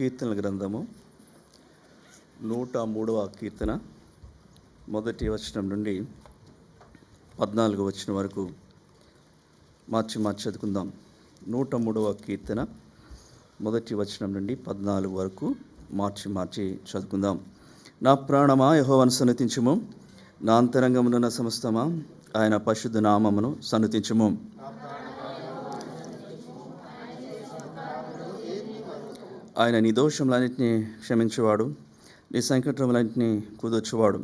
కీర్తనల గ్రంథము 103వ కీర్తన మొదటి వచనం నుండి 14వ వచనం వరకు మార్చి చదువుకుందాం. 103వ కీర్తన మొదటి వచనం నుండి 14 వరకు మార్చి చదువుకుందాం. నా ప్రాణమా యెహోవాను సన్నుతించుము, నా అంతరంగమునున్న సమస్తమా ఆయన పరిశుద్ధ నామమును సన్నుతించుము. ఆయన నీ దోషములన్నింటినీ క్షమించేవాడు, నీ సంకటములన్నింటినీ కుదర్చువాడు.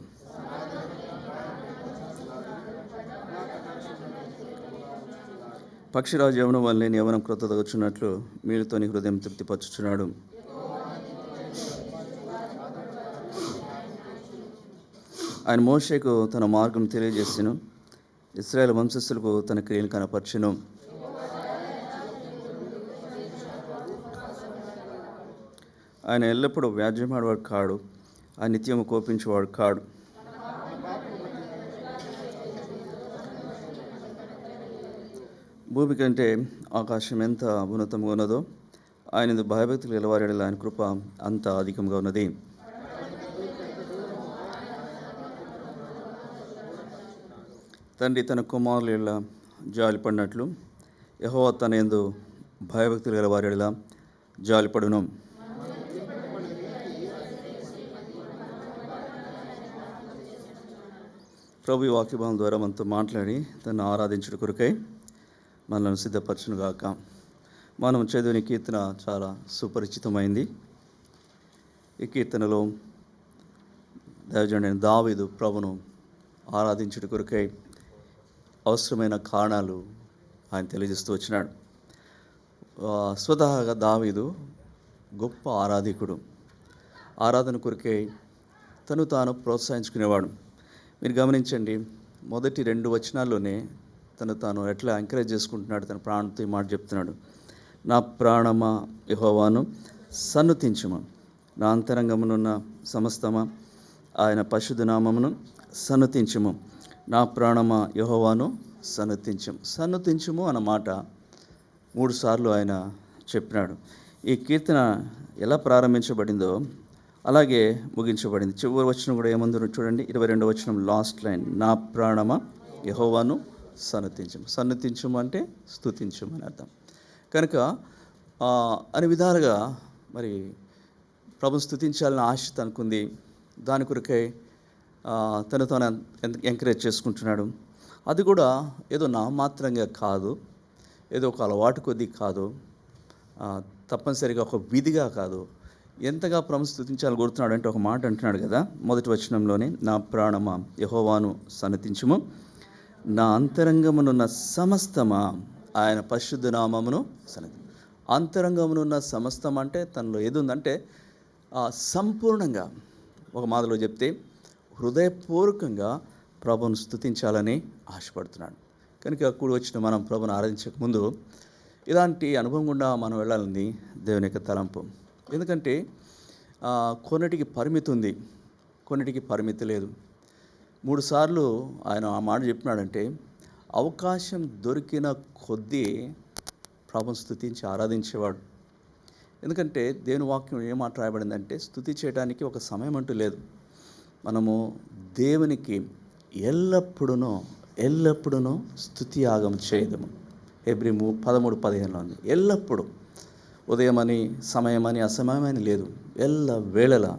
పక్షిరాజు యవనం వల్లే నీ యవనం క్రొత్త తగుచున్నట్లు మీరుతో నీ హృదయం తృప్తిపరచుచున్నాడు. ఆయన మోషేకు తన మార్గం తెలియజేసెను, ఇశ్రాయేలు వంశస్థులకు తన క్రియలు కనపరచెను. ఆయన ఎల్లప్పుడూ వ్యాజ్యమాడేవాడు కాడు, ఆయన నిత్యము కోపించేవాడు కాడు. భూమి కంటే ఆకాశం ఎంత ఉన్నతంగా ఉన్నదో ఆయన భయభక్తులు గలవారి యెడల ఆయన కృప అంత అధికంగా ఉన్నది. తండ్రి తన కుమారుల యెడల జాలిపడినట్లు యెహోవా తన యందు భయభక్తులు గలవారి యెడల జాలిపడును. ప్రభు వాక్యభావం ద్వారా మనతో మాట్లాడి తను ఆరాధించుట కొరకై మనల్ని సిద్ధపరచును గాక. మనం చదివిన కీర్తన చాలా సుపరిచితమైంది. ఈ కీర్తనలో దైవజనుడైన దావీదు ప్రభును ఆరాధించుట కొరకై అవసరమైన కారణాలు ఆయన తెలియజేస్తూ వచ్చినాడు. స్వతహాగా దావీదు గొప్ప ఆరాధికుడు. ఆరాధన కొరకై తను తాను ప్రోత్సహించుకునేవాడు. మీరు గమనించండి, మొదటి 2 వచనాల్లోనే తాను ఎట్లా ఎంకరేజ్ చేసుకుంటున్నాడు, తన ప్రాణంతో ఈ మాట చెప్తున్నాడు. నా ప్రాణమా యెహోవాను సన్నుతించుము, నా అంతరంగమునున్న సమస్తమా ఆయన పరిశుద్ధ నామమును సన్నుతించుము. నా ప్రాణమా యెహోవాను సన్నుతించుము అన్న మాట 3 సార్లు ఆయన చెప్పినాడు. ఈ కీర్తన ఎలా ప్రారంభించబడిందో అలాగే ముగించబడింది. చివరి వచనం కూడా ఏమందో చూడండి, 22వ వచనం లాస్ట్ లైన్, నా ప్రాణమా యెహోవాను సన్నుతించుము అంటే స్తుతించుము అని అర్థం. కనుక అన్ని విధాలుగా మరి ప్రభుని స్తుతించాలని ఆశ తనకుంది. దాని కొరకై తను ఎంకరేజ్ చేసుకుంటున్నాడు. అది కూడా ఏదో నామాత్రంగా కాదు, ఏదో ఒక అలవాటు కొద్దీ కాదు, తప్పనిసరిగా ఒక విధిగా కాదు. ఎంతగా ప్రభుని స్తుతించాలని కోరుతున్నాడు అంటే ఒక మాట అంటున్నాడు కదా మొదటి వచనంలోనే, నా ప్రాణమా యెహోవాను సన్నుతించుము, నా అంతరంగమునున్న సమస్తమా ఆయన పరిశుద్ధ నామమును సన్నుతించుము. అంతరంగమునున్న సమస్తం అంటే తనలో ఏది ఉందంటే సంపూర్ణంగా, ఒక మాటలో చెప్తే హృదయపూర్వకంగా ప్రభువును స్తుతించాలని ఆశపడుతున్నాడు. కనుక కూడి వచ్చిన మనం ప్రభువును ఆరాధించక ముందు ఇలాంటి అనుభవం గుండా మనం వెళ్ళాలని దేవుని యొక్క తలంపు. ఎందుకంటే కొన్నిటికి పరిమితి ఉంది, కొన్నిటికి పరిమితి లేదు. 3 సార్లు ఆయన ఆ మాట చెప్పినాడంటే అవకాశం దొరికిన కొద్దీ ప్రభుని స్తుతించి ఆరాధించేవాడు. ఎందుకంటే దేవుని వాక్యం ఏ మాట రాయబడిందంటే స్తుతి చేయడానికి ఒక సమయం అంటూ లేదు. మనము దేవునికి ఎల్లప్పుడూ స్తుతి యాగం చేయదము. హెబ్రీ 13:15 ఉంది. ఎల్లప్పుడూ, ఉదయమని సమయమని అసమయమని లేదు, ఎల్ల వేళలా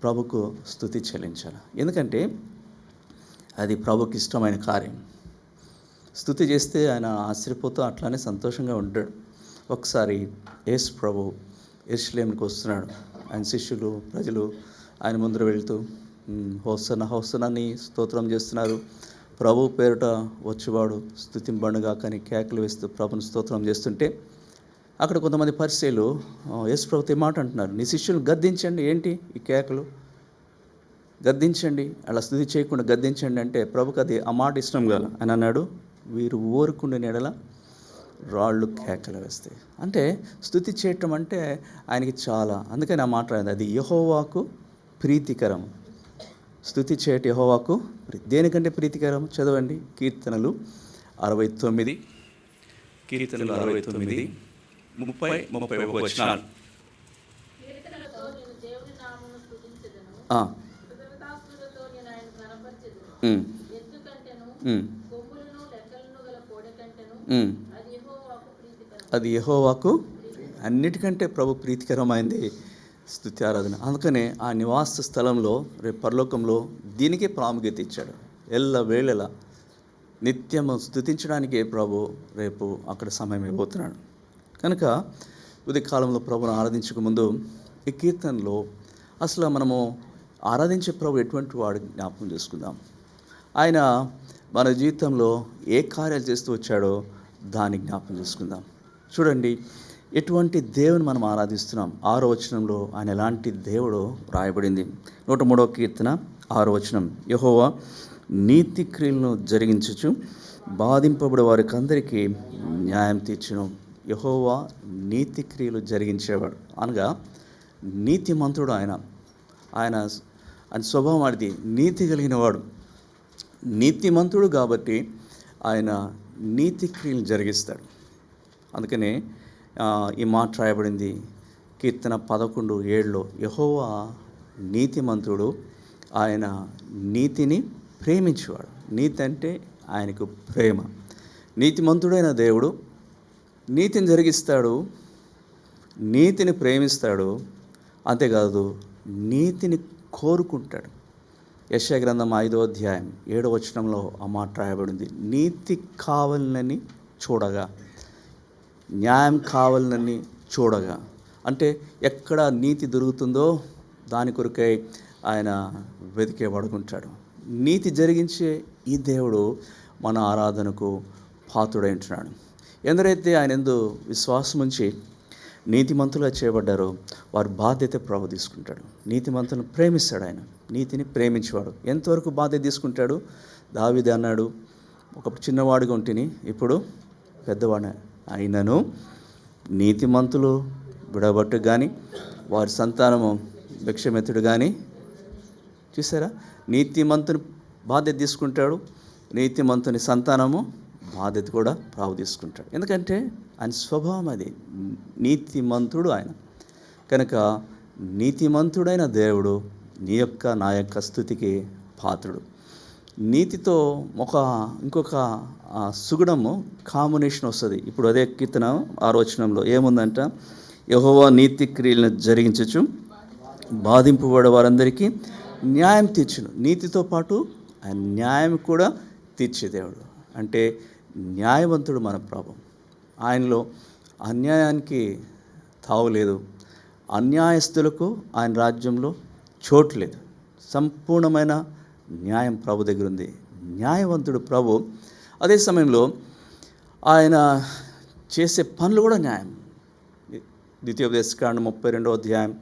ప్రభుకు స్తుతి చెల్లించాలి. ఎందుకంటే అది ప్రభుకి ఇష్టమైన కార్యం. స్తుతి చేస్తే ఆయన ఆశ్చర్యపోతూ అట్లానే సంతోషంగా ఉంటాడు. ఒకసారి యేసు ప్రభు యెరూషలేముకి వస్తున్నాడు. ఆయన శిష్యులు ప్రజలు ఆయన ముందర వెళ్తూ హోసన్న హోసన్నని స్తోత్రం చేస్తున్నారు. ప్రభు పేరుట వచ్చేవాడు స్తుతింపబడుగా కానీ కేకలు వేస్తూ ప్రభుని స్తోత్రం చేస్తుంటే అక్కడ కొంతమంది పరిసయ్యులు యేసు ప్రభుతో మాట అంటున్నారు, నీ శిష్యులు గద్దించండి, ఏంటి ఈ కేకలు, గద్దించండి, అలా స్తుతి చేయకుండా గద్దించండి అంటే ప్రభుకి అది ఆ మాట ఇష్టం కాదు. అని అన్నాడు, వీరు ఊరుకుండే ఎడల రాళ్ళు కేకలు వేస్తాయి. అంటే స్తుతి చేయటం అంటే ఆయనకి చాలా, అందుకని ఆ మాట రాయింది, అది యెహోవాకు ప్రీతికరం. స్తుతి చేయటం యెహోవాకు దేనికంటే ప్రీతికరం? చదవండి, కీర్తనలు 69 30, 31 వచనాలు. ఆ, కృతజ్ఞతాస్తుతులతో నేను ఆయన కనపరచెదను. ఉమ్, ఎందుకంటేను ఉమ్, కొమ్ములను లెక్కలను గల కోడె కంటెను ఉమ్. అది యెహోవాకు ప్రీతికరం. అది యెహోవాకు అన్నిటికంటే ప్రభు ప్రీతికరమైంది స్తుతి ఆరాధన. అందుకనే ఆ నివాస స్థలంలో రేపు పరలోకంలో దీనికే ప్రాముఖ్యత ఇచ్చాడు. ఎల్ల వేళలా నిత్యము స్తుతించడానికే ప్రభు రేపు అక్కడ సమయం ఇవ్వబోతున్నాడు. కనుక ఉదయ కాలంలో ప్రభును ఆరాధించక ముందు ఈ కీర్తనలో అసలు మనము ఆరాధించే ప్రభు ఎటువంటి వాడు జ్ఞాపకం చేసుకుందాం. ఆయన మన జీవితంలో ఏ కార్యాలు చేస్తూ వచ్చాడో దాన్ని జ్ఞాపకం చేసుకుందాం. చూడండి, ఎటువంటి దేవుని మనం ఆరాధిస్తున్నాం. 6వ వచనంలో ఆయన ఎలాంటి దేవుడో రాయబడింది. 103వ కీర్తన 6వ వచనం, యెహోవా నీతి క్రియలను జరిగించుచు బాధింపబడే వారికి అందరికీ న్యాయం తీర్చును. యెహోవా నీతి క్రియలు జరిగించేవాడు అనగా నీతిమంతుడు. ఆయన ఆయన ఆయన స్వభావం అది నీతి కలిగిన వాడు, నీతిమంతుడు. కాబట్టి ఆయన నీతి క్రియలు జరిగిస్తాడు. అందుకనే ఈ మాట రాయబడింది కీర్తన 11:7లో, యెహోవా నీతిమంతుడు, ఆయన నీతిని ప్రేమించేవాడు. నీతి అంటే ఆయనకు ప్రేమ. నీతిమంతుడైన దేవుడు నీతిని జరిగిస్తాడు, నీతిని ప్రేమిస్తాడు. అంతేకాదు, నీతిని కోరుకుంటాడు. యెషయా గ్రంథం 5వ అధ్యాయం 7వ వచనంలో ఆ మాట రాయబడింది, నీతి కావాలని చూడగా, న్యాయం కావాలని చూడగా. అంటే ఎక్కడ నీతి దొరుకుతుందో దాని కొరకై ఆయన వెతికే పడుకుంటాడు. నీతి జరిగించే ఈ దేవుడు మన ఆరాధనకు పాత్రుడై ఉంటున్నాడు. ఎందరైతే ఆయన యందు విశ్వాసం ఉంచి నీతిమంతులుగా చేయబడ్డారో వారి బాధ్యత ప్రభు తీసుకుంటాడు. నీతిమంతులను ప్రేమిస్తాడు. ఆయన నీతిని ప్రేమించేవాడు. ఎంతవరకు బాధ్యత తీసుకుంటాడు? దావీదు అన్నాడు, ఒకప్పుడు చిన్నవాడుగా ఉంటిని, ఇప్పుడు పెద్దవాడు అయినను నీతిమంతులు విడబట్టు కానీ వారి సంతానము భిక్షమెత్తుడు కానీ. చూసారా, నీతిమంతుని బాధ్యత తీసుకుంటాడు, నీతిమంతుని సంతానము బాధ్యత కూడా ప్రభు తీసుకుంటాడు. ఎందుకంటే ఆయన స్వభావం అది, నీతిమంతుడు ఆయన. కనుక నీతిమంతుడైన దేవుడు నీ యొక్క నా యొక్క స్తుతికి పాత్రుడు. నీతితో ఇంకొక సుగుణము కాంబినేషన్ వస్తుంది. ఇప్పుడు అదే కీర్తన 6వ వచనంలో ఏముందంట, యెహోవా నీతి క్రియలను జరిగించచ్చు బాధింపబడే వారందరికీ న్యాయం తీర్చును. నీతితో పాటు ఆయన న్యాయం కూడా తీర్చే దేవుడు. అంటే న్యాయవంతుడు మన ప్రభు. ఆయనలో అన్యాయానికి తావులేదు, అన్యాయస్తులకు ఆయన రాజ్యంలో చోటు లేదు. సంపూర్ణమైన న్యాయం ప్రభు దగ్గర ఉంది. న్యాయవంతుడు ప్రభు. అదే సమయంలో ఆయన చేసే పనులు కూడా న్యాయం. ద్వితీయోపదేశకాండం 32వ అధ్యాయం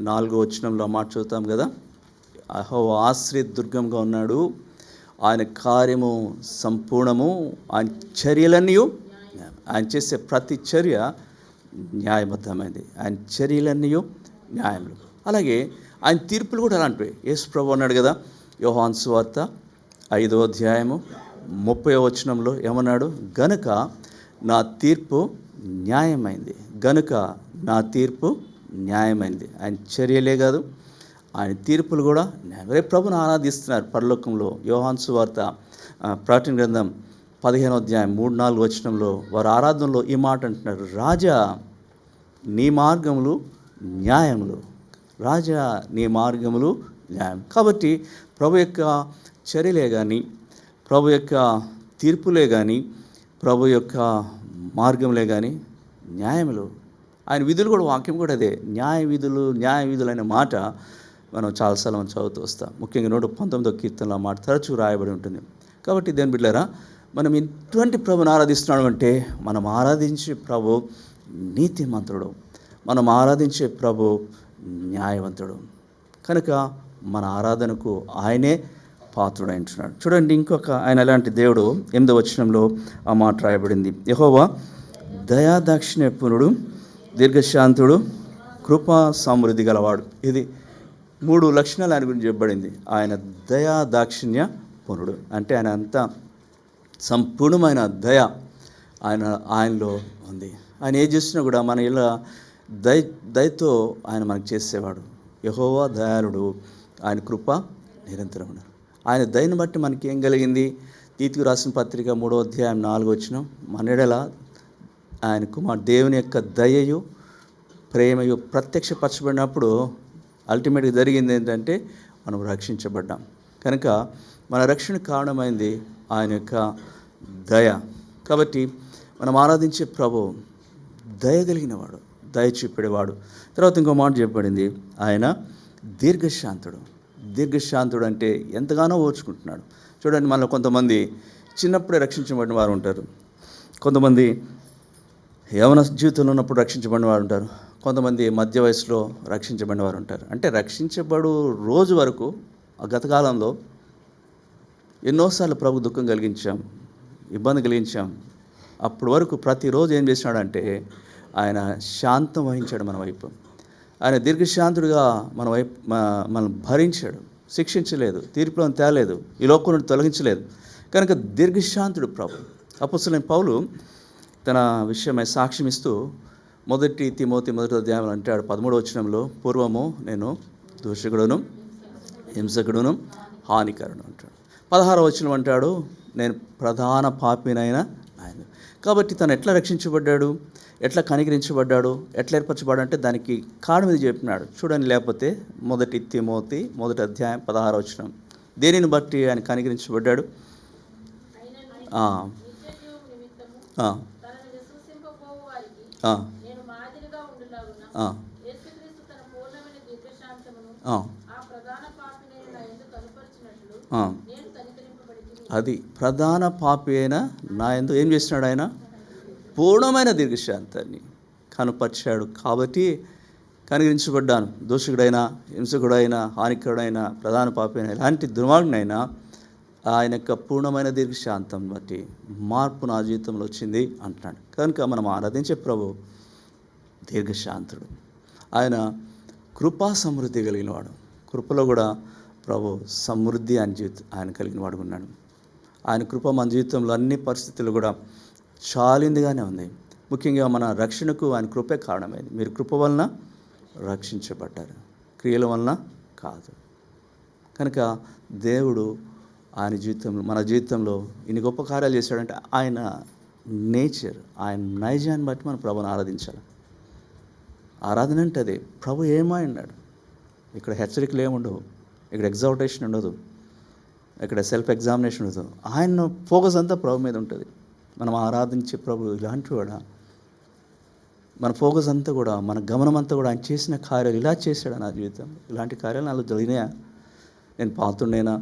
4వ వచనంలో మాట చదువుతాం కదా, యెహోవా ఆశ్రయ దుర్గంగా ఉన్నాడు, ఆయన కార్యము సంపూర్ణము, ఆయన చర్యలన్నీ, ఆయన చేసే ప్రతి చర్య న్యాయబద్ధమైంది. ఆయన చర్యలన్నీ న్యాయములు. అలాగే ఆయన తీర్పులు కూడా అలాంటివి. యేసు ప్రభు అన్నాడు కదా, యోహాను సువార్త 5వ అధ్యాయము 30వ వచనంలో ఏమన్నాడు, గనుక నా తీర్పు న్యాయమైంది, గనుక నా తీర్పు న్యాయమైంది. ఆయన చర్యలే కాదు, ఆయన తీర్పులు కూడా న్యాయం. రేపు ప్రభుని ఆరాధిస్తున్నారు పరలోకంలో. యోహాను సువార్త ప్రకటన గ్రంథం 15వ అధ్యాయం 3-4 వచనంలో వారి ఆరాధనలో ఈ మాట అంటున్నారు, రాజా నీ మార్గములు న్యాయములు, రాజా నీ మార్గములు న్యాయం. కాబట్టి ప్రభు యొక్క చర్యలే కానీ, ప్రభు యొక్క తీర్పులే కానీ, ప్రభు యొక్క మార్గములే కానీ న్యాయములు. ఆయన విధులు కూడా, వాక్యం కూడా అదే, న్యాయ విధులు అనే మాట మనం చాలాసార్లు మనం చదువుతూ వస్తాం. ముఖ్యంగా 119వ కీర్తనలో మాట తరచూ రాయబడి ఉంటుంది. కాబట్టి దేని బిడ్డలారా, మనం ఇటువంటి ప్రభుని ఆరాధిస్తున్నాడు అంటే మనం ఆరాధించే ప్రభు నీతిమంతుడు, మనం ఆరాధించే ప్రభు న్యాయవంతుడు. కనుక మన ఆరాధనకు ఆయనే పాత్రుడు అంటున్నాడు. చూడండి, ఇంకొక ఆయన ఎలాంటి దేవుడు 8వ వచనంలో ఆ మాట రాయబడింది, యెహోవా దయాదాక్షిణ్యపూర్ణుడు, దీర్ఘశాంతుడు, కృపా సమృద్ధి గలవాడు. ఇది 3 లక్షణాలు ఆయన గురించి చెప్పబడింది. ఆయన దయాదాక్షిణ్య పూర్ణుడు అంటే ఆయన అంతా సంపూర్ణమైన దయ ఆయనలో ఉంది. ఆయన ఏం చేసినా కూడా మన ఇలా దయతో ఆయన మనకు చేసేవాడు. యెహోవా దయాళుడు, ఆయన కృప నిరంతరం ఉన్నారు. ఆయన దయను బట్టి మనకి ఏం కలిగింది? తీతుకు రాసిన పత్రిక 3వ అధ్యాయం 4వ వచనం, మన ఎడల ఆయన కుమార్ దేవుని యొక్క దయయు ప్రేమయు ప్రత్యక్షపరచబడినప్పుడు అల్టిమేట్గా జరిగింది ఏంటంటే మనం రక్షించబడ్డాం. కనుక మన రక్షణకు కారణమైంది ఆయన యొక్క దయ. కాబట్టి మనం ఆరాధించే ప్రభు దయ కలిగినవాడు, దయ చూపేవాడు. తర్వాత ఇంకో మాట చెప్పబడింది, ఆయన దీర్ఘశాంతుడు. దీర్ఘశాంతుడు అంటే ఎంతగానో ఓర్చుకుంటున్నాడు. చూడండి, మనలో కొంతమంది చిన్నప్పుడే రక్షించబడిన వారు ఉంటారు, కొంతమంది యవన జీవితంలో ఉన్నప్పుడు రక్షించబడిన వారు ఉంటారు, కొంతమంది మధ్య వయసులో రక్షించబడిన వారు ఉంటారు. అంటే రక్షించబడు రోజు వరకు ఆ గతకాలంలో ఎన్నోసార్లు ప్రభు దుఃఖం కలిగించాం, ఇబ్బంది కలిగించాం. అప్పటి వరకు ప్రతిరోజు ఏం చేసినాడంటే ఆయన శాంతం వహించాడు మన వైపు. ఆయన దీర్ఘశాంతుడిగా మన వైపు మనం భరించాడు, శిక్షించలేదు, తీర్పులను తేలేదు, ఈ లోకం నుండి తొలగించలేదు. కనుక దీర్ఘశాంతుడు ప్రభు. అపొస్తలుడైన పౌలు తన విషయమై సాక్ష్యం ఇస్తూ 1 తిమోతి 1వ అధ్యాయంలో అంటాడు 13వ వచనంలో, పూర్వము నేను దూషకుడును, హింసకుడును, హానికరుడు అంటాడు. 16వ వచనం అంటాడు, నేను ప్రధాన పాపినైన ఆయన. కాబట్టి తను ఎట్లా రక్షించబడ్డాడు, ఎట్లా కనికరించబడ్డాడు, ఎట్లా ఏర్పరచబడ్డాడు అంటే దానికి కారణం ఇది చెప్పినాడు. చూడండి, లేకపోతే 1 తిమోతి 1వ అధ్యాయం 16వ వచనం, దేనిని బట్టి ఆయన కనికరించబడ్డాడు? నిత్యజీవం నిమిత్తము తనను విశ్వసింపబోవు వారికి నేను మాదిరిగా ఉండులాగున యేసుక్రీస్తు తన పూర్ణమైన దీర్ఘశాంతమును ఆ ప్రధాన పాపినైన నా యందు కనుపరిచినట్లు నేను కనికరింపబడితిని. అది ప్రధాన పాపి అయిన నా యందు ఏం చేసినాడు? ఆయన పూర్ణమైన దీర్ఘశాంతాన్ని కనుపరిచాడు. కాబట్టి కనికరించబడ్డాను. దోషకుడైనా, హింసకుడైనా, హానికరుడైనా, ప్రధాన పాపి అయినా, ఎలాంటి దుర్మార్గుడైనా ఆయన యొక్క పూర్ణమైన దీర్ఘశాంతం బట్టి మార్పు నా జీవితంలో వచ్చింది అంటున్నాడు. కనుక మనం ఆరాధించే ప్రభు దీర్ఘశాంతుడు. ఆయన కృపా సమృద్ధి కలిగినవాడు. కృపలో కూడా ప్రభు సమృద్ధి ఆయన కలిగిన వాడు ఉన్నాడు. ఆయన కృప మన జీవితంలో అన్ని పరిస్థితులు కూడా చాలిందిగానే ఉంది. ముఖ్యంగా మన రక్షణకు ఆయన కృపే కారణమైంది. మీరు కృప వలన రక్షించబడ్డారు, క్రియల వలన కాదు. కనుక దేవుడు ఆయన జీవితంలో, మన జీవితంలో ఇన్ని గొప్ప కార్యాలు చేశాడంటే ఆయన నేచర్, ఆయన నైజాన్ని బట్టి మనం ప్రభుని ఆరాధించాలి. ఆరాధన అంటే అదే. ప్రభు ఏమై ఉన్నాడు. ఇక్కడ హెచ్చరికలు ఏముండవు, ఇక్కడ ఎగ్జాల్టేషన్ ఉండదు, ఇక్కడ సెల్ఫ్ ఎగ్జామినేషన్ ఉండదు. ఆయన ఫోకస్ అంతా ప్రభు మీద ఉంటుంది. మనం ఆరాధించే ప్రభు ఇలాంటి వాడా? మన ఫోకస్ అంతా కూడా, మన గమనం అంతా కూడా ఆయన చేసిన కార్యాలు, ఇలా చేశాడా నా జీవితం, ఇలాంటి కార్యాలు నాలో జరిగినాయా, నేను పాతుండేనా?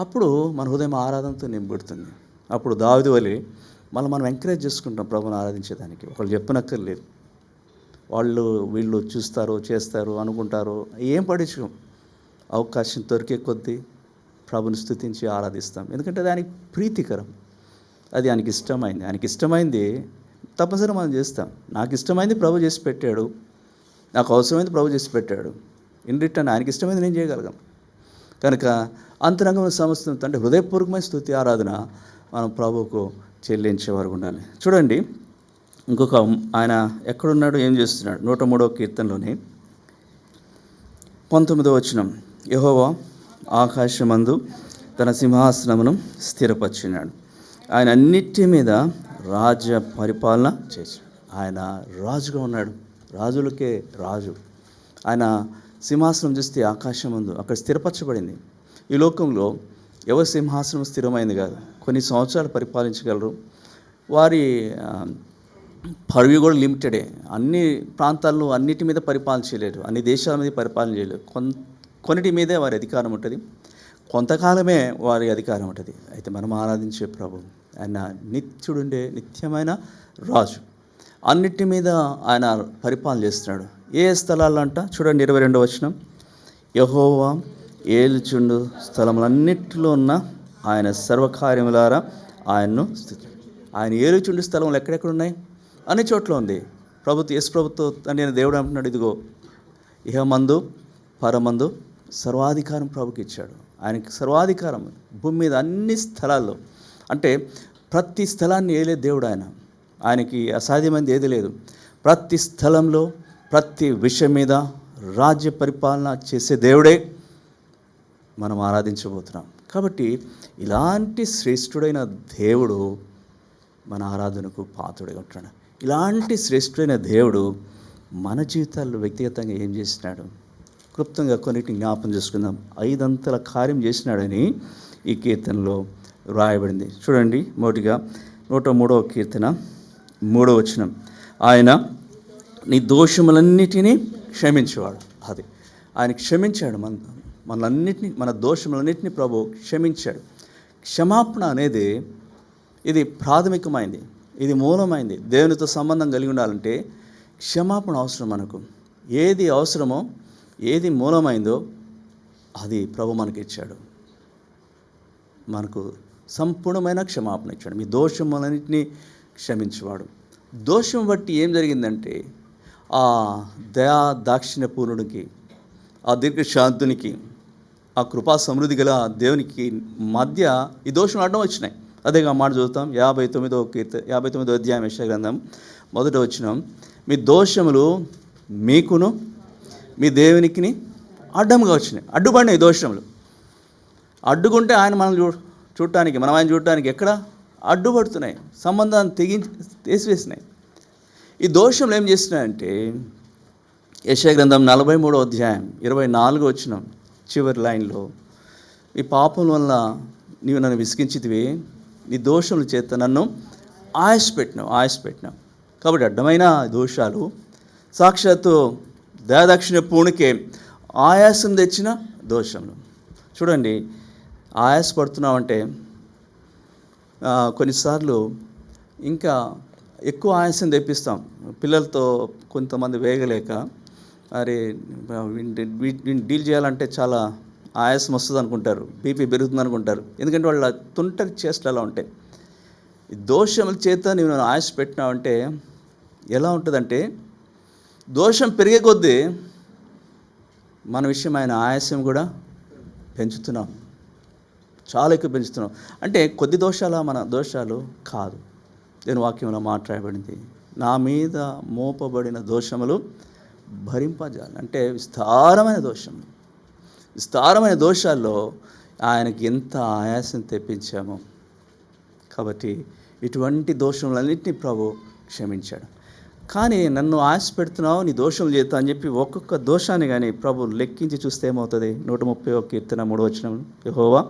అప్పుడు మన హృదయం ఆరాధనతో నింపబడుతుంది. అప్పుడు దావీదు వలె మనం ఎంకరేజ్ చేసుకుంటాం ప్రభుని ఆరాధించేదానికి. ఒకళ్ళు చెప్పనక్కర్లేదు, వాళ్ళు వీళ్ళు చూస్తారు, చేస్తారు, అనుకుంటారు, ఏం పడించుకోం. అవకాశం దొరికే కొద్దీ ప్రభుని స్తుతించి ఆరాధిస్తాం. ఎందుకంటే అది ఆయనకి ప్రీతికరం, అది ఆయనకి ఇష్టమైంది. ఆయనకి ఇష్టమైంది తప్పనిసరిగా మనం చేస్తాం. నాకు ఇష్టమైంది ప్రభు చేసి పెట్టాడు, నాకు అవసరమైంది ప్రభు చేసి పెట్టాడు. ఇన్ రిటర్న్ ఆయనకి ఇష్టమైంది నేను చేయగలిగాం. కనుక అంతరంగమైన సమస్తం అంటే హృదయపూర్వకమైన స్తుతి ఆరాధన మనం ప్రభువుకు చెల్లించేవారు ఉండాలి. చూడండి, ఇంకొక ఆయన ఎక్కడున్నాడు, ఏం చేస్తున్నాడు? 103వ కీర్తనలోని 19వ వచనం, యెహోవా ఆకాశమందు తన సింహాసనమును స్థిరపరిచినాడు, ఆయన అన్నిటి మీద రాజ్య పరిపాలన చేశాడు. ఆయన రాజుగా ఉన్నాడు, రాజులకే రాజు. ఆయన సింహాసనం చూస్తే ఆకాశం ముందు అక్కడ స్థిరపరచబడింది. ఈ లోకంలో ఎవరి సింహాసనం స్థిరమైంది కాదు. కొన్ని సంవత్సరాలు పరిపాలించగలరు, వారి పరివి కూడా లిమిటెడే. అన్ని ప్రాంతాల్లో అన్నిటి మీద పరిపాలన చేయలేరు, అన్ని దేశాల మీద పరిపాలన చేయలేరు. కొన్నిటి మీదే వారి అధికారం ఉంటుంది, కొంతకాలమే వారి అధికారం ఉంటుంది. అయితే మనం ఆరాధించే ప్రభు ఆయన నిత్యుడుండే నిత్యమైన రాజు, అన్నిటి మీద ఆయన పరిపాలన చేస్తున్నాడు. ఏ స్థలాల్లో అంట? చూడండి, 22వ వచనం, యెహోవా ఏలుచుండు స్థలములన్నిటిలో ఉన్న ఆయన సర్వకార్యములారా ఆయన్ను స్తుతి. ఆయన ఏలుచుండు స్థలములు ఎక్కడెక్కడ ఉన్నాయి? అన్ని చోట్ల ఉంది. యేసు ప్రభుతో నేను దేవుడు అంటున్నాడు, ఇదిగో ఇహమందు పరమందు సర్వాధికారం ప్రభుకి ఇచ్చాడు. ఆయనకి సర్వాధికారం భూమి మీద అన్ని స్థలాల్లో. అంటే ప్రతి స్థలాన్ని ఏలే దేవుడు ఆయన. ఆయనకి అసాధ్యమైనది ఏది లేదు. ప్రతి స్థలంలో ప్రతి విషయం మీద రాజ్య పరిపాలన చేసే దేవుడే మనం ఆరాధించబోతున్నాం. కాబట్టి ఇలాంటి శ్రేష్ఠుడైన దేవుడు మన ఆరాధనకు పాత్రుడిగా ఉంటున్నాడు. ఇలాంటి శ్రేష్ఠుడైన దేవుడు మన జీవితాల్లో వ్యక్తిగతంగా ఏం చేసినాడు? క్లుప్తంగా కొన్నిటిని జ్ఞాపం చేసుకుందాం. 5 అంతల కార్యం చేసినాడని ఈ కీర్తనలో వ్రాయబడింది. చూడండి, మొదటిగా 103వ కీర్తన 3వ వచనం, ఆయన నీ దోషములన్నిటినీ క్షమించేవాడు. అది ఆయన క్షమించాడు. మన దోషములన్నిటినీ ప్రభు క్షమించాడు. క్షమాపణ అనేది ఇది ప్రాథమికమైంది, ఇది మూలమైంది. దేవునితో సంబంధం కలిగి ఉండాలంటే క్షమాపణ అవసరం. మనకు ఏది అవసరమో, ఏది మూలమైందో అది ప్రభు మనకి ఇచ్చాడు. మనకు సంపూర్ణమైన క్షమాపణ ఇచ్చాడు. మీ దోషములన్నింటినీ క్షమించేవాడు. దోషం బట్టి ఏం జరిగిందంటే ఆ దయా దాక్షిణ్య పూర్ణుడికి, ఆ దీర్ఘశాంతునికి, ఆ కృపా సమృద్ధి గల దేవునికి మధ్య ఈ దోషం అడ్డం వచ్చినాయి. అదేగా మాట చదువుతాం 59వ అధ్యాయం యెషయా గ్రంథం 1వ వచనం, మీ దోషములు మీకును మీ దేవునికి అడ్డంగా వచ్చినాయి. అడ్డుపడినాయి దోషములు. అడ్డుకుంటే ఆయన మనం చూడటానికి, మనం ఆయన చూడటానికి ఎక్కడ అడ్డుపడుతున్నాయి, సంబంధాన్ని తీసివేసినాయి. ఈ దోషములు ఏం చేస్తున్నాయంటే యెషయా గ్రంథం 43వ అధ్యాయం 24వ వచనం చివరి లైన్లో, ఈ పాపం వల్ల నీవు నన్ను విసిగించితివి, నీ దోషముల చేత నన్ను ఆయాసపెట్టినావు. కాబట్టి అడ్డమైన దోషాలు సాక్షాత్తు దయాదాక్షిణ్య పూర్ణికే ఆయాసం తెచ్చిన దోషములు. చూడండి, ఆయాసపడుతున్నామంటే కొన్నిసార్లు ఇంకా ఎక్కువ ఆయాసం తెప్పిస్తాం. పిల్లలతో కొంతమంది వేగలేక, అరే వీటిని డీల్ చేయాలంటే చాలా ఆయాసం వస్తుంది అనుకుంటారు, బీపీ పెరుగుతుంది అనుకుంటారు. ఎందుకంటే వాళ్ళ తుంటరి చేష్టలు అలా ఉంటాయి. ఈ దోషముల చేత నీవు నన్ను ఆయాస పెట్టినావంటే ఎలా ఉంటుందంటే, దోషం పెరిగే కొద్దీ మన విషయం ఆయన ఆయాసం కూడా పెంచుతున్నాం, చాలా ఎక్కువ పెంచుతున్నాం. అంటే కొద్ది దోషాల మన దోషాలు కాదు. నేను వాక్యంలో మాట్లాడబడింది, నా మీద మోపబడిన దోషములు భరింపజాలి. అంటే విస్తారమైన దోషాల్లో ఆయనకి ఎంత ఆయాసం తెప్పించామో. కాబట్టి ఇటువంటి దోషములన్నింటినీ ప్రభు క్షమించాడు. కానీ నన్ను ఆశ పెడుతున్నావు నీ దోషములు చేస్తా అని చెప్పి ఒక్కొక్క దోషాన్ని కానీ ప్రభు లెక్కించి చూస్తే ఏమవుతుంది? 130వ కీర్తన 3వ వచనం, యెహోవా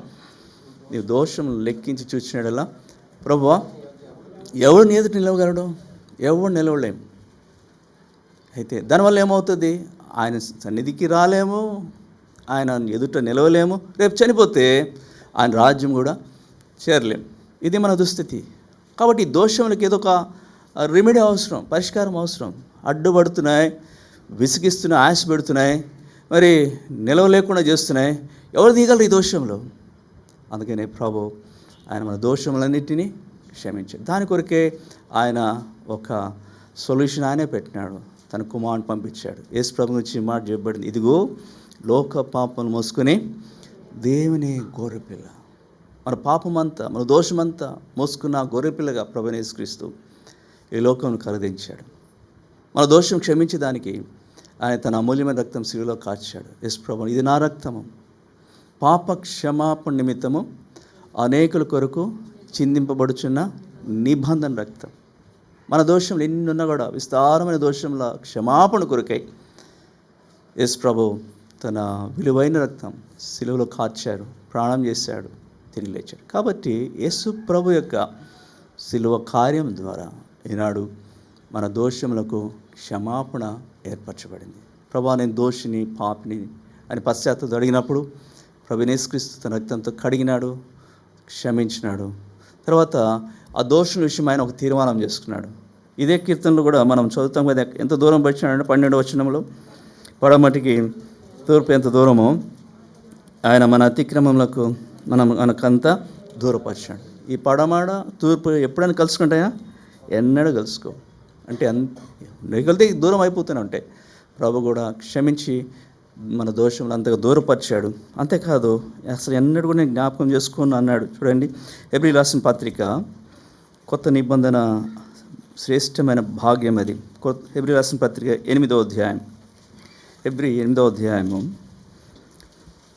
నీ దోషములు లెక్కించి చూసినాడల్లా, ప్రభువా ఎవడు నీ ఎదుట నిలవగలడు? ఎవడు నిలవలేము. అయితే దానివల్ల ఏమవుతుంది? ఆయన సన్నిధికి రాలేము, ఆయన ఎదుట నిలవలేము. రేపు చనిపోతే ఆయన రాజ్యం కూడా చేరలేము. ఇది మన దుస్థితి. కాబట్టి ఈ దోషములకి ఏదో ఒక రెమెడీ అవసరం, పరిష్కారం అవసరం. అడ్డుపడుతున్నాయి, విసిగిస్తున్నాయి, ఆశ పెడుతున్నాయి, మరి నిలవలేకుండా చేస్తున్నాయి. ఎవరు దిగలరు ఈ దోషంలో? అందుకనే ప్రభు ఆయన మన దోషములన్నింటినీ క్షమించాడు. దాని కొరకే ఆయన ఒక సొల్యూషన్ ఆయనే పెట్టినాడు, తన కుమారుని పంపించాడు. యేసు ప్రభు నుంచి మాట చెప్పబడింది, ఇదిగో లోక పాపములు మోసుకొని దేవుని గొర్రెపిల్ల, మన పాపమంతా మన దోషమంతా మోసుకున్న గొర్రెపిల్లగా ప్రభువైన యేసుక్రీస్తు ఈ లోకంను కరుదించాడు. మన దోషం క్షమించేదానికి ఆయన తన అమూల్యమైన రక్తం శిలువలో కార్చాడు. యేసు ప్రభు, ఇది నా రక్తము, పాప క్షమాపణ నిమిత్తము అనేకుల కొరకు చిందింపబడుచున్న నిబంధన రక్తం. మన దోషంలో ఎన్ని ఉన్నా కూడా విస్తారమైన దోషంల క్షమాపణ కొరకై యేసు ప్రభు తన విలువైన రక్తం శిలువలో కార్చాడు, ప్రాణం చేశాడు, తిరిగి లేచాడు. కాబట్టి యేసు ప్రభు యొక్క శిలువ కార్యం ద్వారా ఈనాడు మన దోషములకు క్షమాపణ ఏర్పరచబడింది. ప్రభా నేను దోషిని, పాపిని అని పశ్చాత్తాపం అడిగినప్పుడు ప్రభువైన యేసుక్రీస్తు తన రక్తంతో కడిగినాడు, క్షమించినాడు. తర్వాత ఆ దోషం విషయం ఆయన ఒక తీర్మానం చేసుకున్నాడు. ఇదే కీర్తనలో కూడా మనం చదువుతాం కదా, ఎంత దూరం వచ్చినాడంటే 12వ వచనంలో, పడమటికి తూర్పు ఎంత దూరమో ఆయన మన అతిక్రమములకు మనకంతా దూరపరిచాడు. ఈ పడమడ తూర్పు ఎప్పుడైనా కలుసుకుంటాయా? ఎన్నడూ కలుసుకో. అంటే కలితే దూరం అయిపోతూనే ఉంటాయి. ప్రభు కూడా క్షమించి మన దోషములు అంతగా దూరపరిచాడు. అంతేకాదు అసలు ఎన్నడూ కూడా నేను జ్ఞాపకం చేసుకుని అన్నాడు. చూడండి, హెబ్రీ రాసిన పత్రిక కొత్త నిబంధన శ్రేష్టమైన భాగ్యం అది. హెబ్రీ రాసిన పత్రిక 8వ అధ్యాయం, హెబ్రీ 8వ అధ్యాయము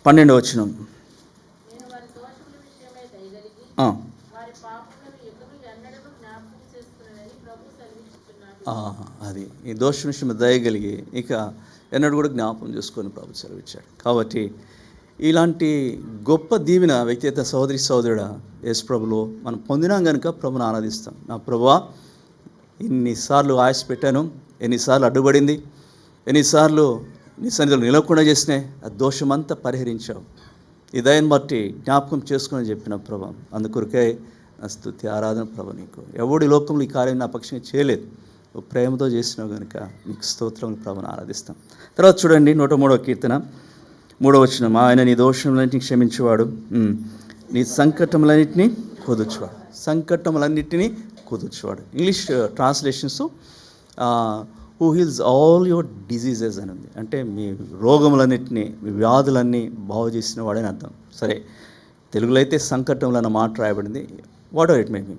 12వ వచనం, వారి పాపములను ఎప్పుడూ ఎన్నడూ జ్ఞాపకం చేసుకున్నానని ప్రభు సెలవిచ్చుచున్నాడు. అది ఈ దోషం విషయం దయగలిగి ఇక ఎన్నడూ కూడా జ్ఞాపకం చేసుకొని ప్రభు సెలవిచ్చాడు. కాబట్టి ఇలాంటి గొప్ప దీవెన వ్యక్తిగత సహోదరి సహోదరుడా యేసు ప్రభులో మనం పొందినాం కనుక ప్రభుని ఆరాధిస్తాం. నా ప్రభువా, ఎన్నిసార్లు ఆశ పెట్టాను, ఎన్నిసార్లు అడ్డుపడింది, ఎన్నిసార్లు నీ సన్నిధిలో నిలవకుండా చేసినాయి, ఆ దోషమంతా పరిహరించావు, ఈ దయని బట్టి జ్ఞాపకం చేసుకుని చెప్పిన ప్రభు. అందుకొరకే నా స్తుతి ఆరాధన ప్రభు. నీకు ఎవడి లోకంలో ఈ కార్యం నా పక్షంగా చేయలేదు, నువ్వు ప్రేమతో చేసినావు కనుక నీకు స్తోత్రం ప్రభుని ఆరాధిస్తాం. తర్వాత చూడండి 103వ కీర్తన 3వ వచనం. ఆయన నీ దోషములన్నింటినీ క్షమించేవాడు, నీ సంకటములన్నింటినీ కుదుర్చువాడు. సంకటములన్నింటినీ కుదుర్చువాడు. English translations who heals all your diseases అని ఉంది. అంటే మీ రోగములన్నింటినీ, మీ వ్యాధులన్నీ బాగు చేసిన వాడని అర్థం. సరే, తెలుగులో అయితే సంకటములు అన్న మాట రాయబడింది. Whatever it may be.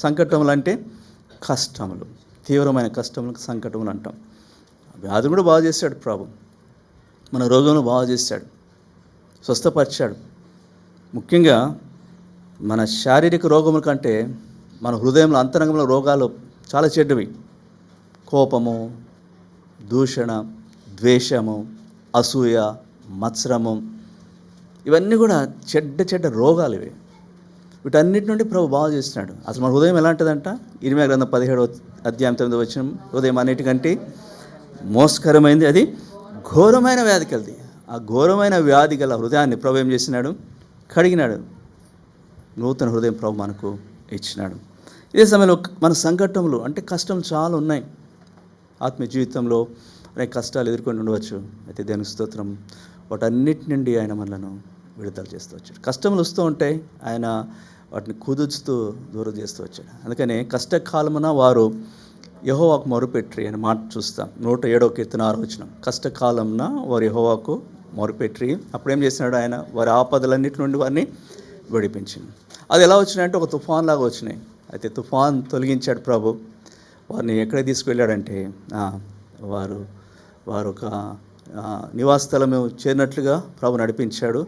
సంకటములు అంటే కష్టములు, తీవ్రమైన కష్టములకు సంకటములు అంటాం. వ్యాధి కూడా బాగు చేశాడు ప్రభు, మన రోగంలో బాగు చేశాడు, స్వస్థపరిచాడు. ముఖ్యంగా మన శారీరక రోగముల కంటే మన హృదయంలో అంతరంగంలో రోగాలు చాలా చెడ్డవి. కోపము, దూషణ, ద్వేషము, అసూయ, మత్సరము, ఇవన్నీ కూడా చెడ్డ రోగాలు ఇవి. వీటన్నిటి నుండి ప్రభు బాగు చేస్తున్నాడు. అసలు మన హృదయం ఎలాంటిదంట? ఇర్మీయా గ్రంథం 17వ అధ్యాయం 9వ వచనం, హృదయం అన్నిటికంటే మోసకరమైంది, అది ఘోరమైన వ్యాధి కలది. ఆ ఘోరమైన వ్యాధి గల హృదయాన్ని ప్రభు ఏం చేసినాడు? కడిగినాడు. నూతన హృదయం ప్రభు మనకు ఇచ్చినాడు. ఇదే సమయంలో మన సంకటములు అంటే కష్టం చాలా ఉన్నాయి. ఆత్మీయ జీవితంలో అనేక కష్టాలు ఎదుర్కొని ఉండవచ్చు. అయితే దేవునికి స్తోత్రం, వాటన్నిటి నుండి ఆయన మనలను విడుదల చేస్తూ వచ్చాడు. కష్టములు వస్తూ ఉంటాయి, ఆయన వాటిని కుదుర్చుతూ దూరం చేస్తూ వచ్చాడు. అందుకనే కష్టకాలమున వారు యెహోవాకు మొరుపెట్రి అని మాట చూస్తాం. 107వ కీర్తన 6వ వచనం. కష్టకాలంన వారు యెహోవాకు మొరుపెట్రి, అప్పుడేం చేసినాడు? ఆయన వారి ఆపదలన్నిటి నుండి వారిని విడిపించింది. అది ఎలా వచ్చినాయంటే ఒక తుఫాన్ లాగా వచ్చినాయి. అయితే తుఫాన్ తొలగించాడు ప్రభు. వారిని ఎక్కడికి తీసుకువెళ్ళాడంటే వారు ఒక నివాస స్థలము చేరినట్లుగా ప్రభు నడిపించాడు.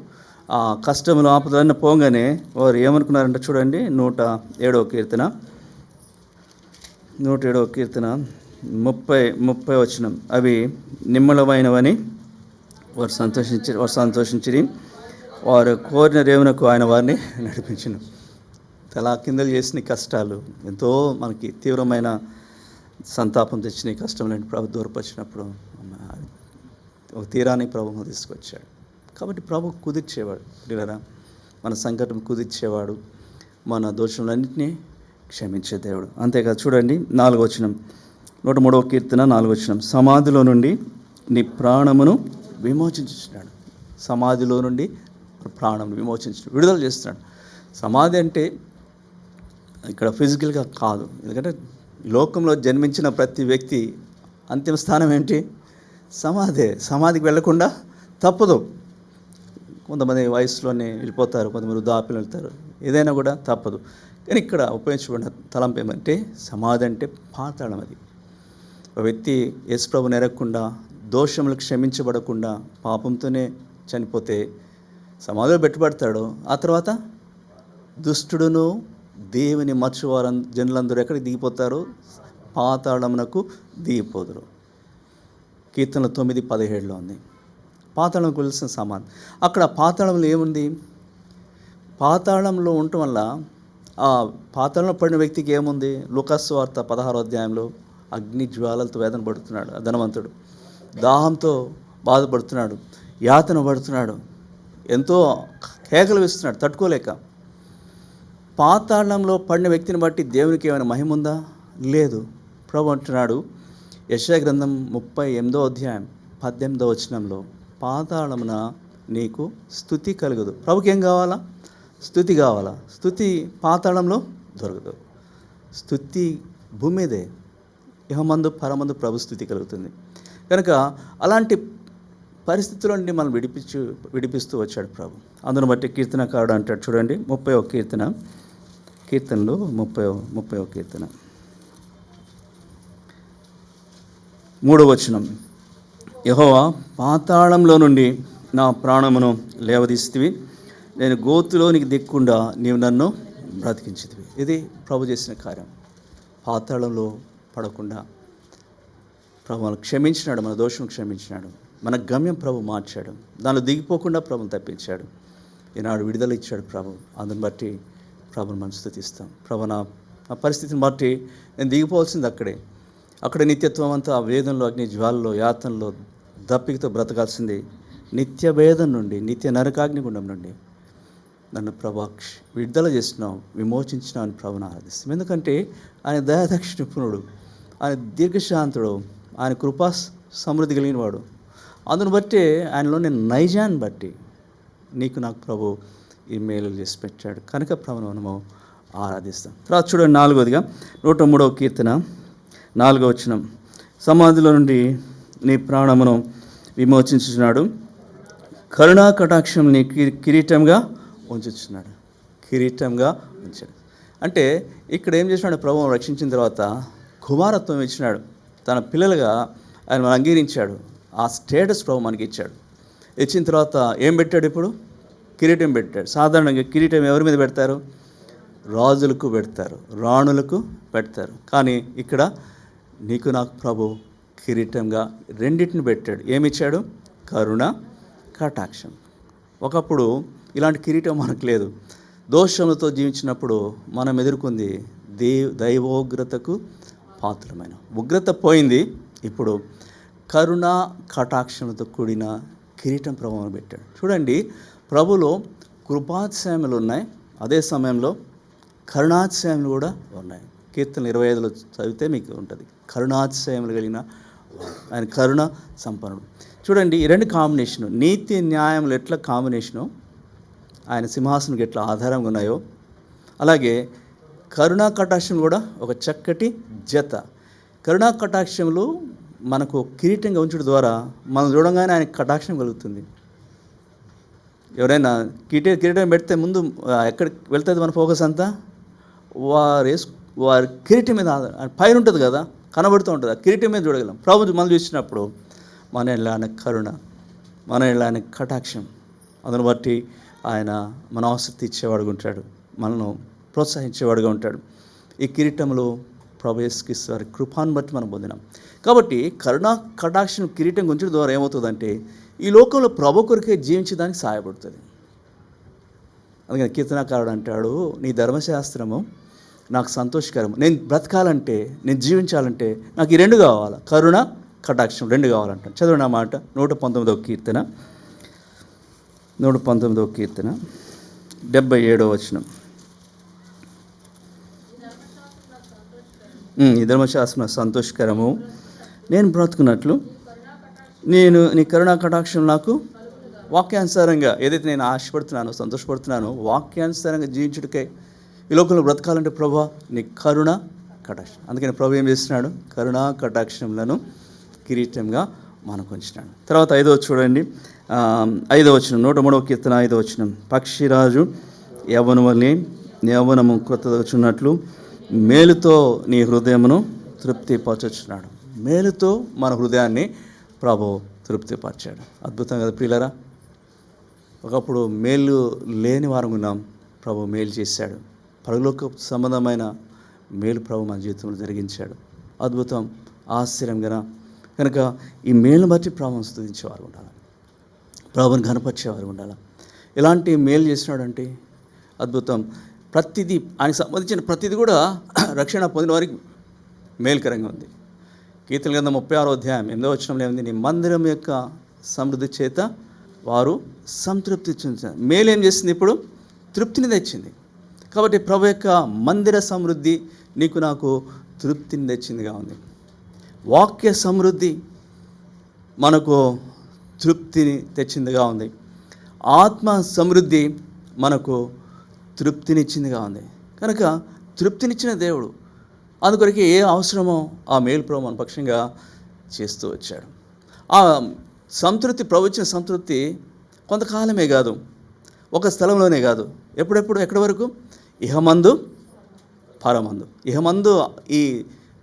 ఆ కష్టములు ఆపదలన్నీ పోగానే వారు ఏమనుకున్నారంటే చూడండి, 107వ కీర్తన 30 వచనం. అవి నిమ్మలమైనవని వారు సంతోషించి వారు కోరిన రేవునకు ఆయన వారిని నడిపించను. తలా కిందలు చేసిన కష్టాలు ఎంతో మనకి తీవ్రమైన సంతాపం తెచ్చిన కష్టం ప్రభు దూరపరిచినప్పుడు ఒక తీరానికి ప్రభు తీసుకొచ్చాడు. కాబట్టి ప్రభు కుదిర్చేవాడు. మన సంకటం కుదిర్చేవాడు, మన దోషములన్నింటినీ క్షమించే దేవుడు. అంతేకాదు చూడండి 4వ వచనం, 103వ కీర్తన 4వ వచనం. సమాధిలో నుండి నీ ప్రాణమును విమోచించున్నాడు. సమాధిలో నుండి ప్రాణం విమోచించు, విడుదల చేస్తున్నాడు. సమాధి అంటే ఇక్కడ ఫిజికల్గా కాదు. ఎందుకంటే లోకంలో జన్మించిన ప్రతి వ్యక్తి అంతిమ స్థానం ఏంటి? సమాధే. సమాధికి వెళ్లకుండా తప్పదు. కొంతమంది వయసులోనే వెళ్ళిపోతారు, కొంతమంది వృద్ధాప్యం వెళ్తారు, ఏదైనా కూడా తప్పదు. కానీ ఇక్కడ ఉపయోగించబడిన తలంపు ఏమంటే సమాధి అంటే పాతాళం. అది ఒక వ్యక్తి యేసు ప్రభువుని ఎరగకుండా, దోషములు క్షమించబడకుండా పాపంతోనే చనిపోతే సమాధిలో పెట్టబడతాడు. ఆ తర్వాత దుష్టుడును దేవుని మర్చివారు జనులందరూ ఎక్కడికి దిగిపోతారు? పాతాళమునకు దిగిపోదురు. కీర్తనలు 9:17లో ఉంది. పాతాళం కొలిసిన సమాధి. అక్కడ పాతాళంలో ఏముంది? పాతాళంలో ఉండటం వల్ల ఆ పాతాళంలో పడిన వ్యక్తికి ఏముంది? లూకాసు వార్త 16వ అధ్యాయంలో అగ్ని జ్వాలలతో వేదన పడుతున్నాడు ఆ ధనవంతుడు. దాహంతో బాధపడుతున్నాడు, యాతన పడుతున్నాడు, ఎంతో కేకలు వేస్తున్నాడు తట్టుకోలేక. పాతాళంలో పడిన వ్యక్తిని బట్టి దేవునికి ఏమైనా మహిమ ఉందా? లేదు. ప్రభు అంటున్నాడు యెషయా గ్రంథం 38వ అధ్యాయం 18వ వచనంలో, పాతాళమున నీకు స్తుతి కలుగదు. ప్రభుకి ఏం కావాలా? స్తుతి కావాలా? స్తుతి పాతాళంలో దొరకదు. స్తుతి భూమి మీదే, ఇహమందు పరమందు ప్రభు స్తుతి కలుగుతుంది. కనుక అలాంటి పరిస్థితుల నుండి మనం విడిపిస్తూ వచ్చాడు ప్రభు. అందును బట్టి కీర్తనకారుడు అంటాడు చూడండి, 30వ కీర్తనలో 30వ కీర్తన 3వ వచనం. యెహోవా పాతాళంలో నుండి నా ప్రాణమును లేవదీస్తివి, నేను గోతులోనికి దిక్కుండా నీవు నన్ను బ్రతికించితివి. ఇది ప్రభు చేసిన కార్యం. పాతాళంలో పడకుండా ప్రభు మనల్ని క్షమించినాడు, మన దోషం క్షమించినాడు, మన గమ్యం ప్రభు మార్చాడు, దానిలో దిగిపోకుండా ప్రభుని తప్పించాడు. ఈనాడు విడుదల ఇచ్చాడు ప్రభు. అందుని బట్టి ప్రభుని మనం స్తుతిస్తాం. ప్రభు నా పరిస్థితిని బట్టి నేను దిగిపోవాల్సింది అక్కడే నిత్యత్వం అంతా ఆ వేదంలో, అగ్ని జ్వాలలో, యాతనలో దప్పికతో బ్రతకాల్సింది. నిత్య వేదం నుండి, నిత్య నరకాగ్నిగుండం నుండి నన్ను ప్రభు విడుదల చేసినావు, విమోచించినావు అని ప్రభుని ఆరాధిస్తాం. ఎందుకంటే ఆయన దయాదక్షిణపుణుడు, ఆయన దీర్ఘశాంతుడు, ఆయన కృపా సమృద్ధి కలిగిన వాడు. అందును బట్టి ఆయనలో నేను నైజాన్ని బట్టి నీకు నాకు ప్రభు ఈ మేలు చేసి పెట్టాడు కనుక ప్రభును మనము ఆరాధిస్తాం. తర్వాత చూడండి 4వదిగా 103వ కీర్తన 4వ వచనం. సమాధిలో నుండి నీ ప్రాణమును విమోచించుచున్నాడు, కరుణా కటాక్షం నీ కిరీటంగా ఉంచుచున్నాడు. కిరీటంగా ఉంచాడు అంటే ఇక్కడ ఏం చేసినాడు? ప్రభువును రక్షించిన తర్వాత కుమారత్వం ఇచ్చినాడు. తన పిల్లలుగా ఆయన మనం అంగీకరించాడు. ఆ స్టేటస్ ప్రభు మనకి ఇచ్చాడు. ఇచ్చిన తర్వాత ఏం పెట్టాడు? ఇప్పుడు కిరీటం పెట్టాడు. సాధారణంగా కిరీటం ఎవరి మీద పెడతారు? రాజులకు పెడతారు, రాణులకు పెడతారు. కానీ ఇక్కడ నీకు నాకు ప్రభు కిరీటంగా రెండింటిని పెట్టాడు. ఏమిచ్చాడు? కరుణ, కటాక్షం. ఒకప్పుడు ఇలాంటి కిరీటం మనకు లేదు. దోషములతో జీవించినప్పుడు మనం ఎదుర్కొంది దైవోగ్రతకు పాత్రమైన ఉగ్రత పోయింది. ఇప్పుడు కరుణ కటాక్షములతో కూడిన కిరీటం ప్రభువును పెట్టాడు. చూడండి, ప్రభులో కృపాతిశయములు ఉన్నాయి, అదే సమయంలో కరుణాతిశయములు కూడా ఉన్నాయి. కీర్తన 25లో చదివితే మీకు ఉంటుంది. కరుణాతిశయములు కలిగిన ఆయన కరుణ సంపన్నుడు. చూడండి, ఈ రెండు కాంబినేషను, నీతి న్యాయములు ఎట్లా కాంబినేషను, ఆయన సింహాసనం ఎట్లా ఆధారంగా ఉన్నాయో, అలాగే కరుణా కటాక్షం కూడా ఒక చక్కటి జత. కరుణా కటాక్షములు మనకు కిరీటంగా ఉంచడం ద్వారా మనం చూడంగానే ఆయన కటాక్షం కలుగుతుంది. ఎవరైనా కిరీటం పెడితే ముందు ఎక్కడికి వెళ్తుంది మన ఫోకస్ అంతా? వారి కిరీటం మీద పైన ఉంటుంది కదా, కనబడుతూ ఉంటుంది. ఆ కిరీటం మీద చూడగలం. ప్రభు మనం చూసినప్పుడు మన ఇలానే కరుణ, మన ఇలానే కటాక్షం, అందును బట్టి ఆయన మన ఆసక్తి ఇచ్చేవాడుగా ఉంటాడు, మనను ప్రోత్సహించేవాడుగా ఉంటాడు. ఈ కిరీటంలో ప్రభు యేసుక్రీస్తు వారి కృపాను బట్టి మనం పొందినాం. కాబట్టి కరుణా కటాక్షం కిరీటం గుంచడం ద్వారా ఏమవుతుందంటే ఈ లోకంలో ప్రభు కొరకే జీవించడానికి సహాయపడుతుంది. అందుకని కీర్తనాకారుడు అంటాడు, నీ ధర్మశాస్త్రము నాకు సంతోషకరం. నేను బ్రతకాలంటే, నేను జీవించాలంటే నాకు ఈ రెండు కావాలి, కరుణ కటాక్షం రెండు కావాలంటాను. చదవండి ఆ మాట. 119వ కీర్తన 77వ వచనం. ఈ ధర్మశాస్త్రం నాకు సంతోషకరము, నేను బ్రతుకున్నట్లు నీ కరుణా కటాక్షం నాకు వాక్యానుసారంగా ఏదైతే నేను ఆశపడుతున్నానో, సంతోషపడుతున్నానో, వాక్యానుసారంగా జీవించుటకై ఈ లోకంలో బ్రతకాలంటే ప్రభు నీ కరుణ కటాక్షం. అందుకని ప్రభు ఏం చేస్తున్నాడు? కరుణా కటాక్షములను కిరీటంగా మనకు ఉంచినాడు. తర్వాత 5వ చూడండి, 5వ వచనం, 103వ కీర్తన 5వ వచనం. పక్షిరాజు యవ్వనం వల్లే యవ్వనము కొత్తదొచ్చున్నట్లు మేలుతో నీ హృదయమును తృప్తిపరచుచున్నాడు. మేలుతో మన హృదయాన్ని ప్రభు తృప్తిపరిచాడు. అద్భుతం కదా ప్రియులరా? ఒకప్పుడు మేలు లేని వారం ఉన్నాం, ప్రభు మేలు చేశాడు. పరలోక సంబంధమైన మేలు ప్రభు మన జీవితంలో జరిగించాడు. అద్భుతం, ఆశ్చర్యం కనుక ఈ మేలును బట్టి ప్రభువును స్తుతించేవారు ఉండాలి, ప్రభువుని ఘనపరిచేవారు ఉండాలి. ఎలాంటి మేలు చేసినాడంటే అద్భుతం. ప్రతిదీ ఆయనకు సంబంధించిన ప్రతిదీ కూడా రక్షణ పొందిన వారికి మేలుకరంగా ఉంది. కీర్తన గ్రంథం 36వ అధ్యాయం 8వ వచనంలో ఉంది, నీ మందిరం యొక్క సమృద్ధి చేత వారు సంతృప్తి చెందుతారు. మేలు ఏం చేసింది? ఇప్పుడు తృప్తిని తెచ్చింది. కాబట్టి ప్రభు యొక్క మందిర సమృద్ధి నీకు నాకు తృప్తిని తెచ్చిందిగా ఉంది. వాక్య సమృద్ధి మనకు తృప్తిని తెచ్చిందిగా ఉంది. ఆత్మ సమృద్ధి మనకు తృప్తినిచ్చిందిగా ఉంది. కనుక తృప్తినిచ్చిన దేవుడు, అందుకొరకు ఏ అవసరమో ఆ మేలు ప్రభు మన పక్షంగా చేస్తూ వచ్చాడు. ఆ సంతృప్తి, ప్రభు ఇచ్చిన సంతృప్తి కొంతకాలమే కాదు, ఒక స్థలంలోనే కాదు, ఎప్పుడెప్పుడు ఎక్కడి వరకు? ఇహమందు పరమందు. ఇహమందు ఈ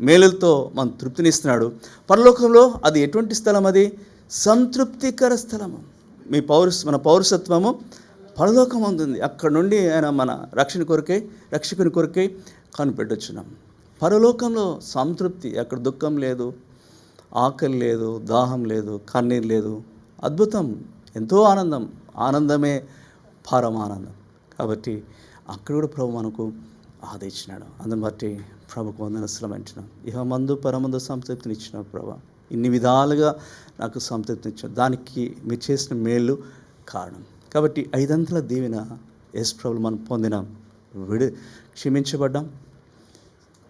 మేలులతో మనం తృప్తినిస్తున్నాడు. పరలోకంలో అది ఎటువంటి స్థలం? అది సంతృప్తికర స్థలము. మన పౌరసత్వము పరలోకం ఉంది. అక్కడ నుండి ఆయన మన రక్షకుని కొరకై కనిపెట్టొచ్చున్నాం. పరలోకంలో సంతృప్తి, అక్కడ దుఃఖం లేదు, ఆకలి లేదు, దాహం లేదు, కన్నీరు లేదు. అద్భుతం, ఎంతో ఆనందమే పరమానందం. కాబట్టి అక్కడ కూడా ప్రభు మనకు ఆదించినాడు. అందుని బట్టి ప్రభుకు వందనస్తులం అంటున్నాం. ఇహ మందు పరమందు సంతృప్తిని ఇచ్చిన ప్రభు, ఇన్ని విధాలుగా నాకు సంతృప్తిని ఇచ్చాడు. దానికి మీరు చేసిన మేలు కారణం. కాబట్టి 5 దీవెన యేసు ప్రభువులు మనం పొందినాం. క్షమించబడ్డాం,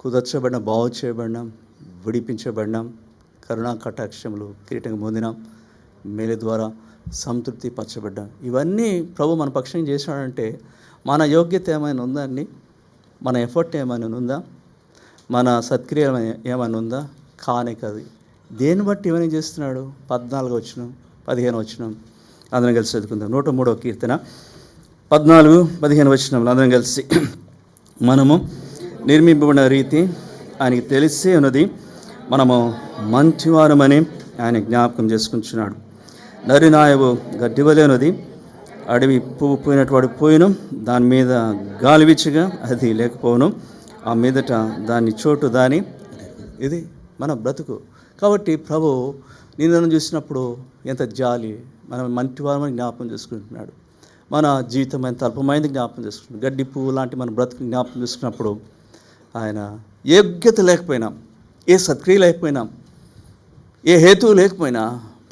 కుదర్చబడినాం, బాగు చేయబడినాం, విడిపించబడినాం, కరుణా కటాక్షములు కిరీటంగా పొందినాం, మేలు ద్వారా సంతృప్తి పరచబడ్డాం. ఇవన్నీ ప్రభు మన పక్షం చేశాడంటే మన యోగ్యత ఏమైనా ఉందా అండి? మన ఎఫర్ట్ ఏమైనా ఉందా? మన సత్క్రియ ఏమైనా ఉందా? కానే కాదు. దేన్ని బట్టి ఇవన్నీ చేస్తున్నాడు? 14 వచనం, 15 వచనం అందరం కలిసి చదువుకుందాం. 103వ కీర్తన 14-15 వచనంలో అందరం కలిసి, మనము నిర్మింపబడిన రీతి ఆయనకి తెలిసే ఉన్నది, మనము మంచివారమని ఆయన జ్ఞాపకం చేసుకుంటున్నాడు. నరినాయవు గడ్డివలేనది, అడవి పువ్వు పోయినటువంటి పోయిను, దాని మీద గాలి వీచగా అది లేకపోవును, ఆ మీదట దాని చోటు దాని. ఇది మన బ్రతుకు. కాబట్టి ప్రభు నిన్ను చూసినప్పుడు ఎంత జాలి, మనం మంటివారమని జ్ఞాపకం చేసుకుంటున్నాడు. మన జీవితం ఎంత అల్పమైంది జ్ఞాపకం చేసుకుంటున్నాడు. గడ్డి పువ్వు లాంటి మన బ్రతుకు జ్ఞాపకం చేసుకున్నప్పుడు ఆయన యోగ్యత లేకపోయినా, ఏ సత్క్రియ లేకపోయినా, ఏ హేతువు లేకపోయినా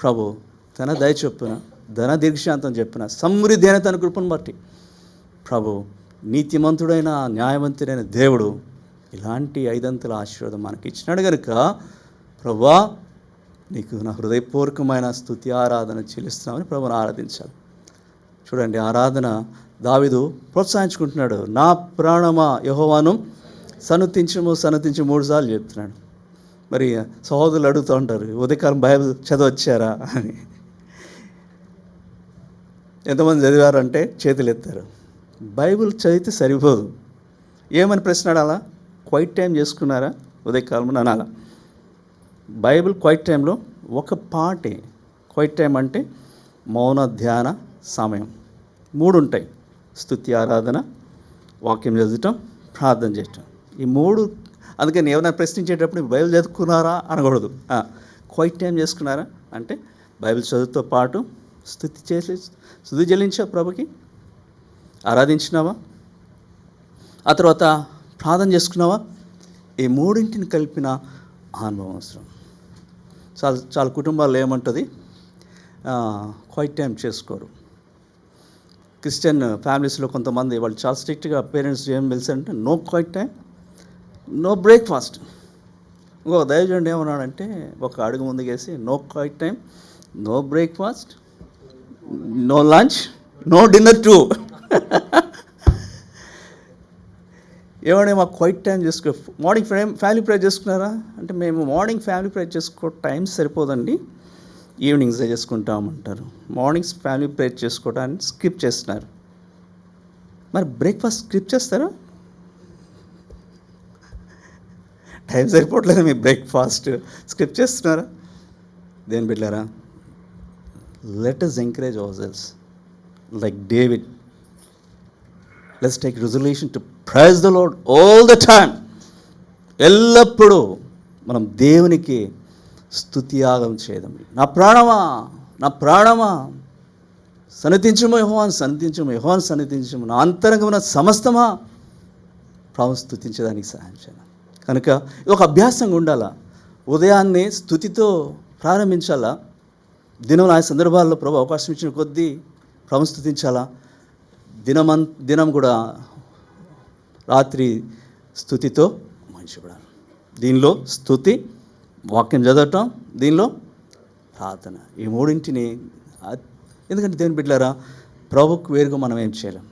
ప్రభు తన దయ చొప్పున, ధన దీర్ఘశాంతం చెప్పిన, సమృద్ధి అయిన తన కృపను బట్టి ప్రభు నీతిమంతుడైన న్యాయవంతుడైన దేవుడు ఇలాంటి 5 ఆశీర్వాదం మనకి ఇచ్చినాడు కనుక, ప్రభువా నీకు నా హృదయపూర్వకమైన స్తుతి ఆరాధన చెల్లిస్తున్నామని ప్రభుని ఆరాధించాలి. చూడండి, ఆరాధన దావీదు ప్రోత్సహించుకుంటున్నాడు. నా ప్రాణమా యెహోవాను సన్నతించము 3 సార్లు చెప్తున్నాడు. మరి సహోదరులు అడుగుతూ ఉంటారు, ఉదయకాలం బైబిల్ చదవచ్చారా అని. ఎంతమంది చదివారంటే చేతులు ఎత్తారు. బైబిల్ చదివితే సరిపోదు. ఏమని ప్రశ్న అడాలా? క్వైట్ టైం చేసుకున్నారా ఉదయకాలం అనాలా? బైబిల్ క్వైట్ టైంలో ఒక పాటే. క్వైట్ టైం అంటే మౌన ధ్యాన సమయం. 3 ఉంటాయి: స్తుతి ఆరాధన, వాక్యం చదవటం, ప్రార్థన చేయటం. ఈ 3. అందుకని ఎవరైనా ప్రశ్నించేటప్పుడు బైబిల్ చదువుకున్నారా అనకూడదు. క్వైట్ టైం చేసుకున్నారా అంటే బైబిల్ చదువుతో పాటు స్తుతి చెల్లించా, ప్రభుకి ఆరాధించినావా, ఆ తర్వాత ప్రార్థన చేసుకున్నావా? ఈ 3 కలిపిన అనుభవం అవసరం. చాలా కుటుంబాల్లో ఏముంటుంది, క్వైట్ టైం చేసుకోరు. క్రిస్టియన్ ఫ్యామిలీస్లో కొంతమంది వాళ్ళు చాలా స్ట్రిక్ట్గా పేరెంట్స్ ఏం తెలుసంటే no quiet time, no breakfast. ఇంకొక దైవజనుడు ఏమన్నాడంటే ఒక అడుగు ముందుకేసి no quiet time, no breakfast, no lunch, no dinner too. ఏమన్నా మాకు క్వైట్ టైం చేసుకో, మార్నింగ్ ఫ్యామిలీ ప్రేయర్ చేసుకున్నారా అంటే మేము మార్నింగ్ ఫ్యామిలీ ప్రేయర్ చేసుకో టైం సరిపోదండి, ఈవినింగ్స్ చేసుకుంటామంటారు. మార్నింగ్స్ ఫ్యామిలీ ప్రేయర్ చేసుకోవడానికి స్కిప్ చేస్తున్నారు. మరి బ్రేక్ఫాస్ట్ స్కిప్ చేస్తారా? టైం సరిపోవట్లేదు, మీ బ్రేక్ఫాస్ట్ స్కిప్ చేస్తున్నారా? దేని బిడ్డలారా, let us encourage ourselves like David. Let's take resolution to praise the Lord all the time. ఎల్లప్పుడూ మనం దేవునికి స్తుతియాగం చేద్దాం. నా ప్రాణమా సన్నతించుము యెహోవాను, సన్నతించుము నా అంతరంగమున సమస్తమా ప్రభువును స్తుతించడానికి సహాయం చేయాలి. కనుక ఇది ఒక అభ్యాసంగా ఉండాలా. ఉదయాన్నే స్తుతితో ప్రారంభించాలా. దినంలో ఆ సందర్భాల్లో ప్రభు అవకాశం ఇచ్చిన కొద్దీ ప్రభువును స్తుతించాలా. దినం కూడా రాత్రి స్తుతితో మంచిపడాలి. దీనిలో స్తుతి, వాక్యం చదవటం, దీనిలో ప్రార్థన, ఈ 3 ఎందుకంటే దేవుని బిడ్డలారా, ప్రభుకు వేరుగా మనం ఏం చేయలేం.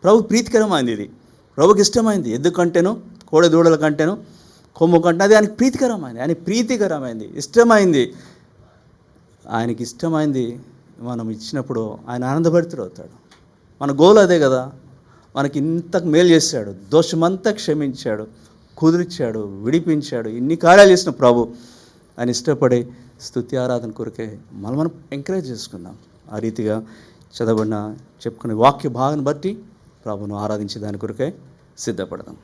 ప్రభుకు ప్రీతికరమైంది ఇది, ప్రభుకి ఇష్టమైంది. ఎందుకంటేనో కోడె దూడల కంటేనో కొమ్ము కంటే అది ఆయనకి ప్రీతికరమైంది, ఇష్టమైంది. ఆయనకి ఇష్టమైంది మనం ఇచ్చినప్పుడు ఆయన ఆనందభరితుడవుతాడు. మన గోల్ అదే కదా. మనకి ఇంతకు మేలు చేశాడు, దోషమంతా క్షమించాడు, కుదిర్చాడు, విడిపించాడు. ఇన్ని కార్యాలు చేసిన ప్రభు ఆయన ఇష్టపడే స్తుతి ఆరాధన కొరకే మనం ఎంకరేజ్ చేసుకుందాం. ఆ రీతిగా చదవబడిన చెప్పుకునే వాక్య భాగాన్ని బట్టి ప్రభువును ఆరాధించే దాని కొరకై సిద్ధపడదాం.